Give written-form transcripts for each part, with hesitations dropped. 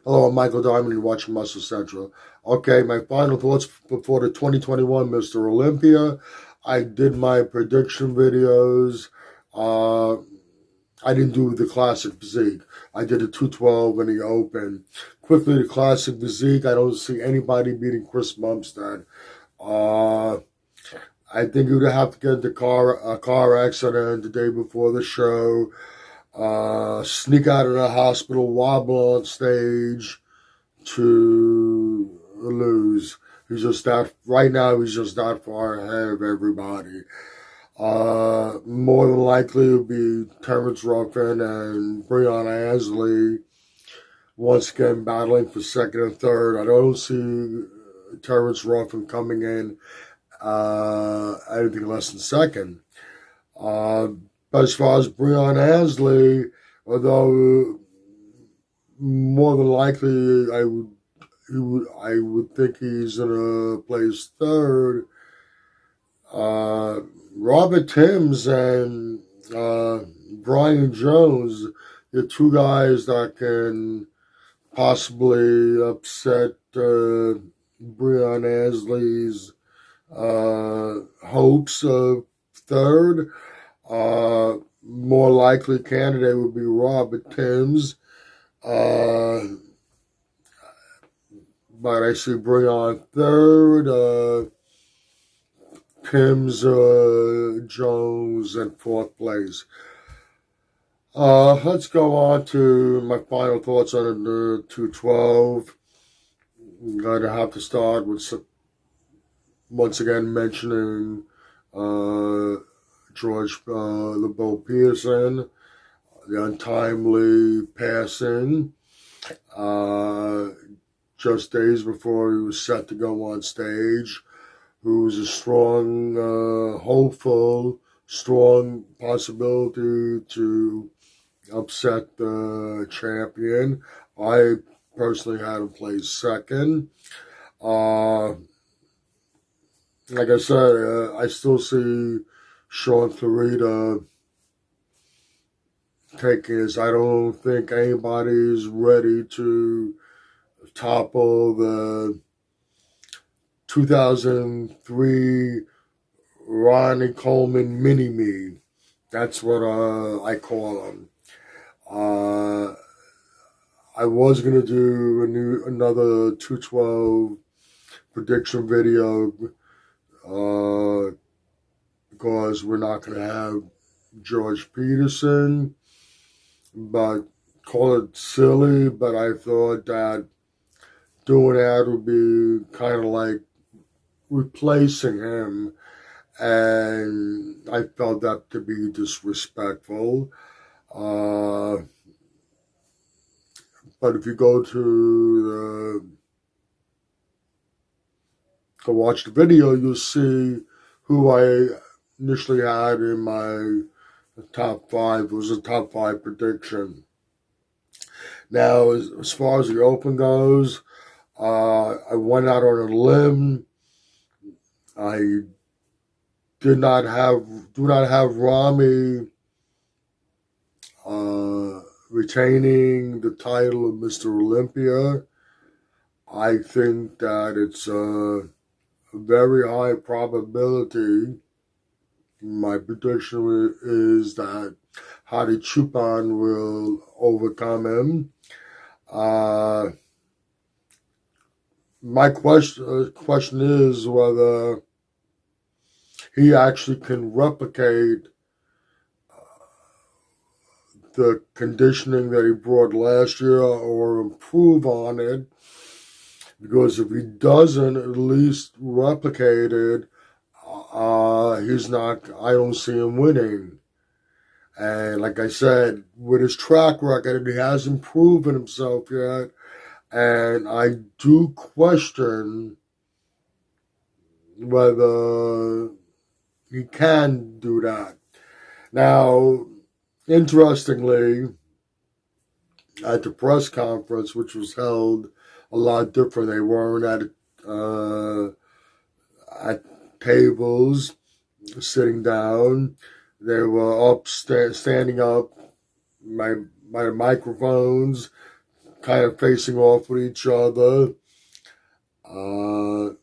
Hello, I'm Michael Diamond. You're watching Muscle Central. Okay, my final thoughts before the 2021 Mr. Olympia. I did my prediction videos. Uh, I didn't do the classic physique. I did the 212 and the open. Quickly, the classic physique. I don't see anybody beating Chris Bumstead. Uh, I think you'd have to get into a car accident the day before the show. Sneak out of the hospital, wobble on stage to lose. He's just that right now. He's just that far ahead of everybody. More than likely, it'll be Terrence Ruffin and Breon Ansley once again battling for second and third. I don't see Terrence Ruffin coming in anything less than second. But as far as Breon Ansley, although more than likely I would think he's gonna place third. Robert Timms and Brian Jones, the two guys that can possibly upset Breon Ansley's hopes of third. More likely candidate would be Robert Timms. But I see Breon third, Timms, Jones in fourth place. Let's go on to my final thoughts on the 212. I'm going to have to start with once again mentioning George the Bo Peterson, the untimely passing. Just days before he was set to go on stage, who was a strong, hopeful, strong possibility to upset the champion. I personally had him place second. Like I said, I still see Sean Clarita taking his. I don't think anybody's ready to topple the 2003 Ronnie Coleman Mini-Me. That's what I call him. I was going to do another 212 prediction video because we're not going to have George Peterson, but call it silly, but I thought that doing that would be kind of like replacing him, and I felt that to be disrespectful. But if you go to watch the video, you'll see who I initially had in my top five. It was a top five prediction. Now, as far as the open goes, I went out on a limb. I do not have Rami retaining the title of Mr. Olympia. I think that it's a very high probability. My prediction is that Hadi Chupan will overcome him. My question is whether he actually can replicate the conditioning that he brought last year or improve on it. Because if he doesn't at least replicate it, he's not. I don't see him winning. And like I said, with his track record, he hasn't proven himself yet. And I do question whether he can do that. Now, interestingly, at the press conference, which was held a lot different, they weren't at tables, sitting down. They were standing up, my microphones, kind of facing off with each other, kind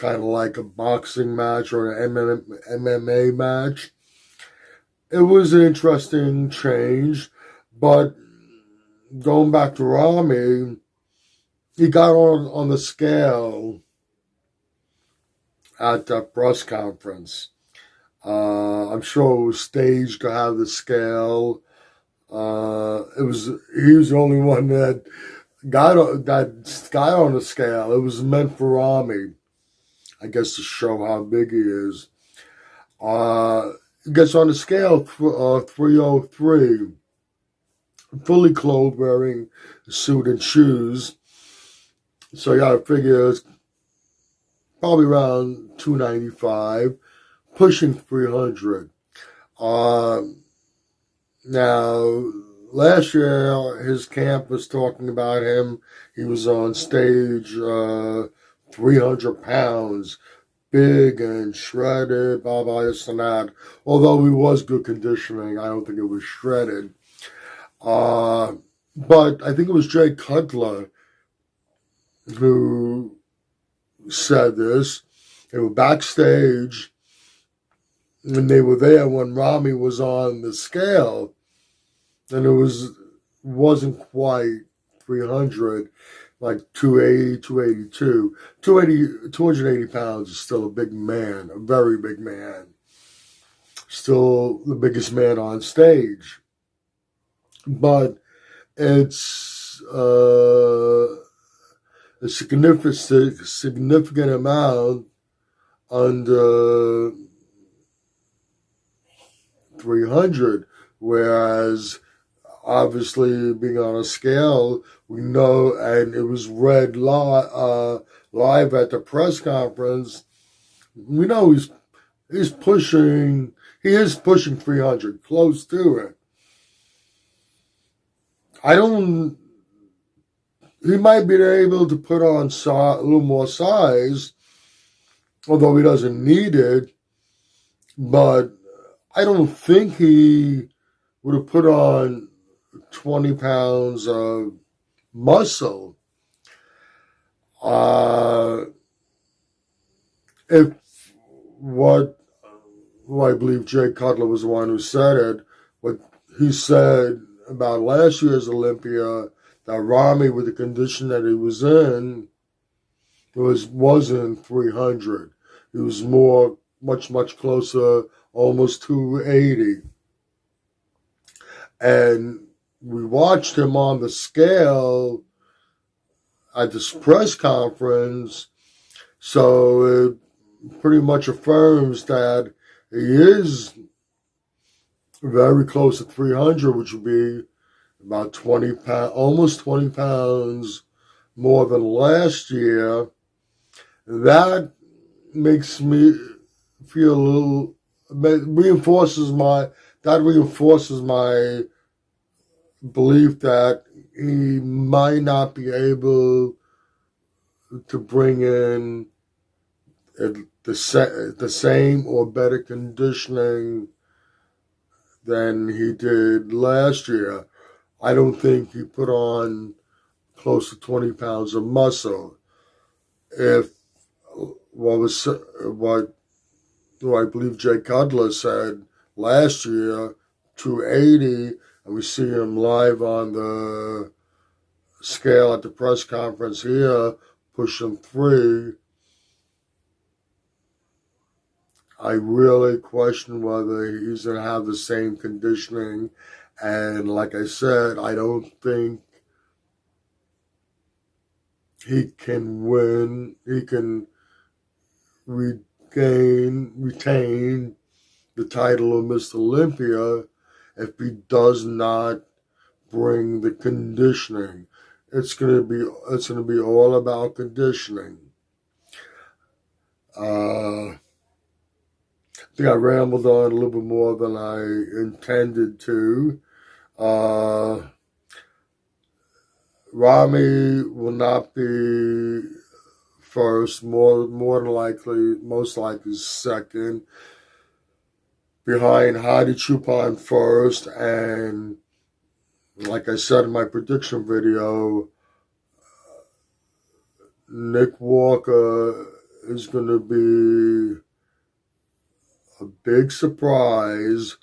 of like a boxing match or an MMA match. It was an interesting change, but going back to Rami, he got on the scale at that press conference. I'm sure it was staged to have the scale. He was the only one that got on the scale. It was meant for Rami, I guess, to show how big he is. He gets on the scale 303, fully clothed, wearing a suit and shoes. So you gotta figure it's probably around 295, pushing 300. Now, last year, his camp was talking about him. He was on stage, 300 pounds, big and shredded, blah, blah, this and that. Although he was good conditioning, I don't think it was shredded. But I think it was Jay Cutler who said this. They were backstage, and they were there when Rami was on the scale, and it wasn't quite 300, like 280, 282. 280 pounds is still a big man, a very big man. Still the biggest man on stage. But it's a significant amount under 300, whereas obviously being on a scale, we know, and it was read live at the press conference, we know he is pushing 300, close to it. He might be able to put on a little more size, although he doesn't need it, but I don't think he would have put on 20 pounds of muscle. If what I believe Jay Cutler was the one who said it, what he said about last year's Olympia, that Rami, with the condition that he was in, wasn't 300. He was much closer, almost 280. And we watched him on the scale at this press conference, so it pretty much affirms that he is very close to 300, which would be about 20 pounds, almost 20 pounds more than last year. That makes me feel a little, reinforces my belief that he might not be able to bring in the same or better conditioning than he did last year. I don't think he put on close to 20 pounds of muscle. If what I believe Jay Cutler said last year, 280, and we see him live on the scale at the press conference here, pushing 3, I really question whether he's going to have the same conditioning. And like I said, I don't think he can win. He can retain the title of Mr. Olympia if he does not bring the conditioning. It's gonna be all about conditioning. I think I rambled on a little bit more than I intended to. Rami will not be first, most likely second, behind Hadi Choopan first, and like I said in my prediction video, Nick Walker is going to be a big surprise.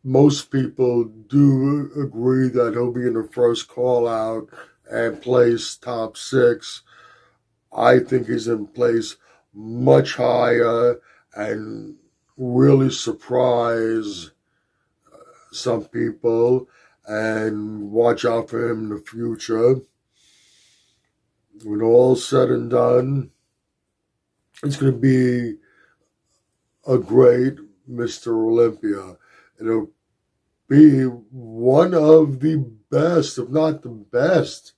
Most people do agree that he'll be in the first call out and place top 6. I think he's in place much higher and really surprise some people, and watch out for him in the future. When all's said and done, it's going to be a great Mr. Olympia. It'll be one of the best, if not the best,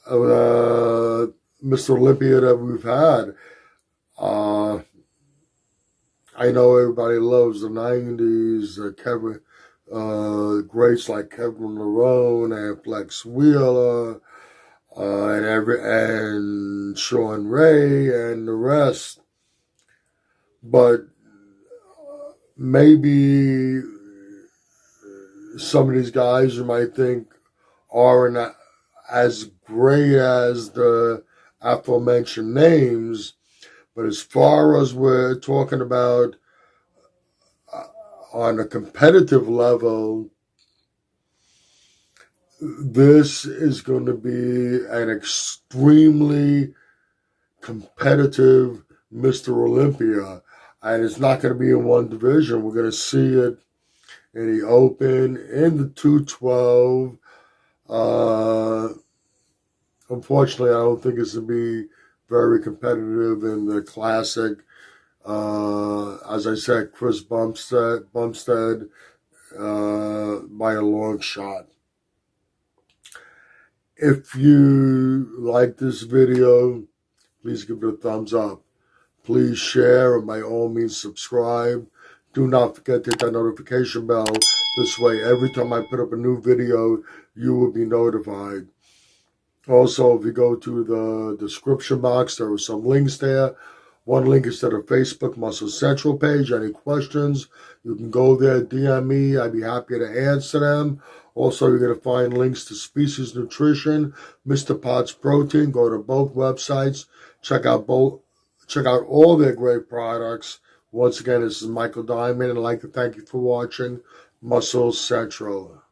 Mr. Olympia that we've had. I know everybody loves the 90s, greats like Kevin Larone and Flex Wheeler, and Sean Ray and the rest. But maybe some of these guys you might think aren't as great as the aforementioned names, but as far as we're talking about on a competitive level, this is going to be an extremely competitive Mr. Olympia. And it's not going to be in one division. We're going to see it in the Open, in the 212. Unfortunately, I don't think it's going to be very competitive in the Classic. As I said, Chris Bumstead by a long shot. If you like this video, please give it a thumbs up. Please share, and by all means subscribe. Do not forget to hit that notification bell. This way, every time I put up a new video, you will be notified. Also, if you go to the description box, there are some links there. One link is to the Facebook Muscle Central page. Any questions, you can go there, DM me. I'd be happy to answer them. Also, you're going to find links to Species Nutrition, Mr. Potts Protein. Go to both websites. Check out all their great products. Once again, this is Michael Diamond, and I'd like to thank you for watching Muscle Central.